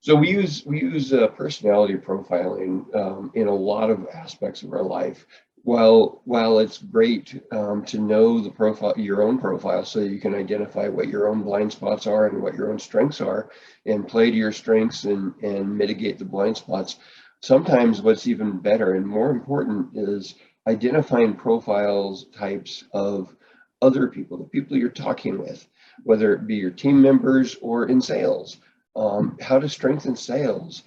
So we use personality profiling in a lot of aspects of our life. While it's great to know the profile, your own profile, so you can identify what your own blind spots are and what your own strengths are, and play to your strengths and mitigate the blind spots. Sometimes what's even better and more important is identifying profiles types of other people, the people you're talking with, whether it be your team members or in sales. How to strengthen sales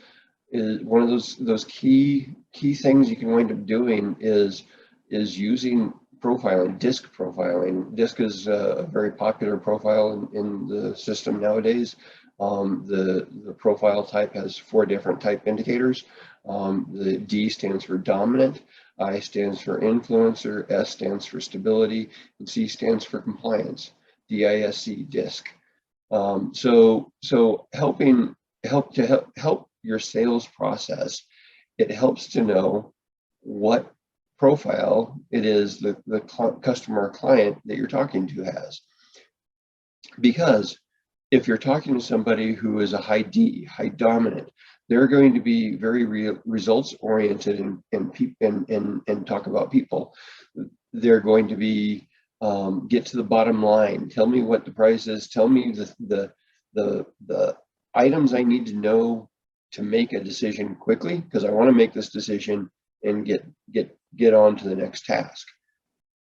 is one of those key things you can wind up doing is using profiling, DISC profiling. DISC is a very popular profile in the system nowadays. The profile type has 4 different type indicators. The D stands for dominant, I stands for influencer, S stands for stability, and C stands for compliance. DISC, DISC. So help your sales process. It helps to know what profile it is the customer or client that you're talking to has. Because if you're talking to somebody who is a high D, high dominant, they're going to be very results oriented and talk about people. They're going to be get to the bottom line. Tell me what the price is. Tell me the items I need to know to make a decision quickly, because I want to make this decision and get on to the next task.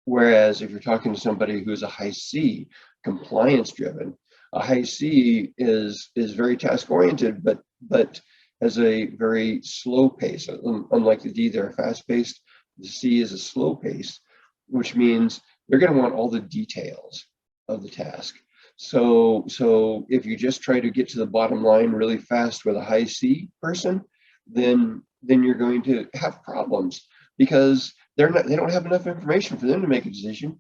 Whereas if you're talking to somebody who's a high C, compliance driven, a high C is very task oriented, but has a very slow pace. Unlike the D, they're fast paced. The C is a slow pace, which means they're going to want all the details of the task. So if you just try to get to the bottom line really fast with a high C person, then you're going to have problems, because they don't have enough information for them to make a decision.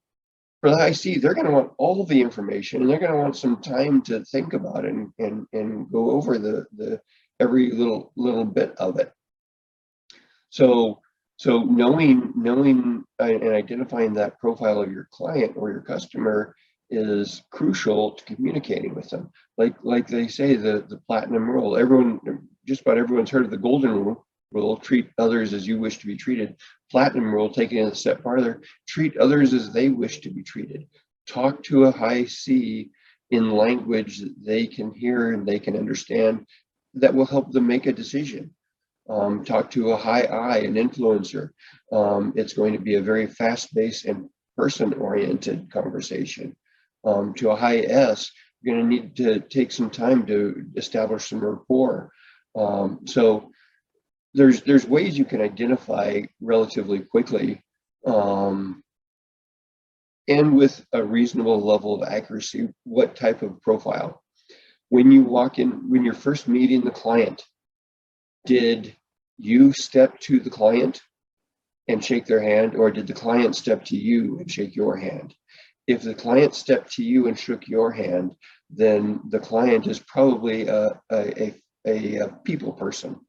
For the high C, they're going to want all of the information, and they're going to want some time to think about it and go over the every little bit of it. So knowing and identifying that profile of your client or your customer is crucial to communicating with them. Like they say, the platinum rule. Just about everyone's heard of the golden rule. Treat others as you wish to be treated. Platinum rule, taking it a step farther, treat others as they wish to be treated. Talk to a high C in language that they can hear and they can understand, that will help them make a decision. Talk to a high I, an influencer. It's going to be a very fast-paced and person-oriented conversation. To a high S, you're going to need to take some time to establish some rapport. So there's ways you can identify relatively quickly, and with a reasonable level of accuracy, what type of profile. When you walk in, when you're first meeting the client, did you step to the client and shake their hand, or did the client step to you and shake your hand? If the client stepped to you and shook your hand, then the client is probably a people person.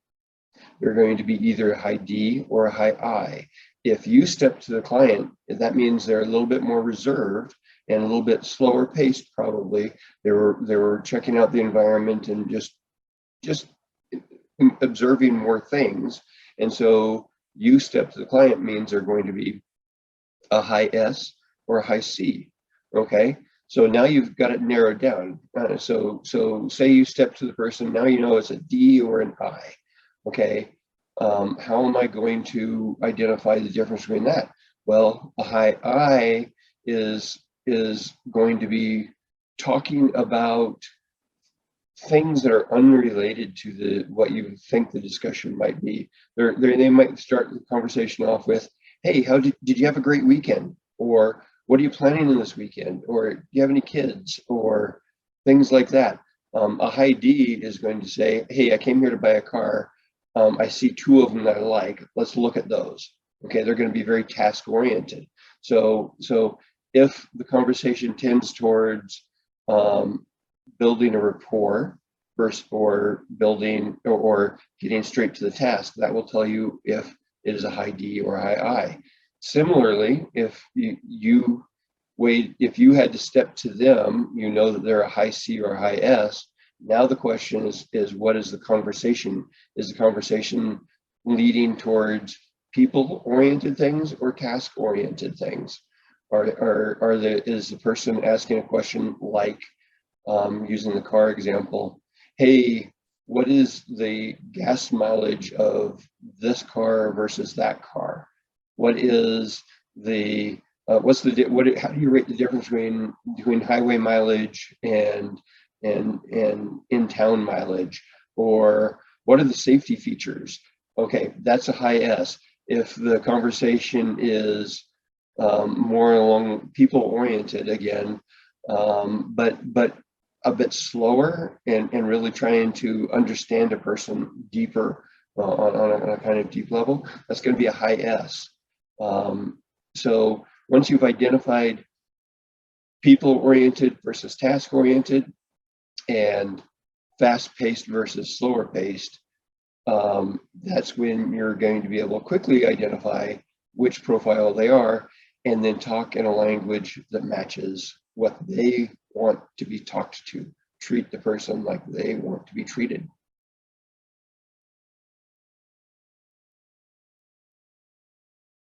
They're going to be either a high D or a high I. If you step to the client, that means they're a little bit more reserved and a little bit slower paced, probably. They were checking out the environment and just observing more things. And so you step to the client means they're going to be a high S or a high C. Okay, so now you've got it narrowed down. So say you step to the person, now you know it's a D or an I. Okay, how am I going to identify the difference between that? Well, a high I is going to be talking about things that are unrelated to what you think the discussion might be. They might start the conversation off with, "Hey, how did you have a great weekend?" Or "What are you planning in this weekend?" Or "Do you have any kids?" Or things like that. A high D is going to say, "Hey, I came here to buy a car. I see 2 of them that I like. Let's look at those." Okay, they're going to be very task oriented. So if the conversation tends towards building a rapport versus or building or getting straight to the task, that will tell you if it is a high D or a high I. Similarly, if you had to step to them, you know that they're a high C or a high S, Now the question is what is the conversation? Is the conversation leading towards people-oriented things or task-oriented things? Is the person asking a question like, using the car example, hey, what is the gas mileage of this car versus that car? What is the how do you rate the difference between highway mileage and in-town mileage? Or what are the safety features? Okay, that's a high S. If the conversation is more along people-oriented again, but a bit slower and really trying to understand a person deeper on a kind of deep level, that's going to be a high S. So once you've identified people-oriented versus task-oriented and fast-paced versus slower-paced, that's when you're going to be able to quickly identify which profile they are and then talk in a language that matches what they want to be talked to. Treat the person like they want to be treated.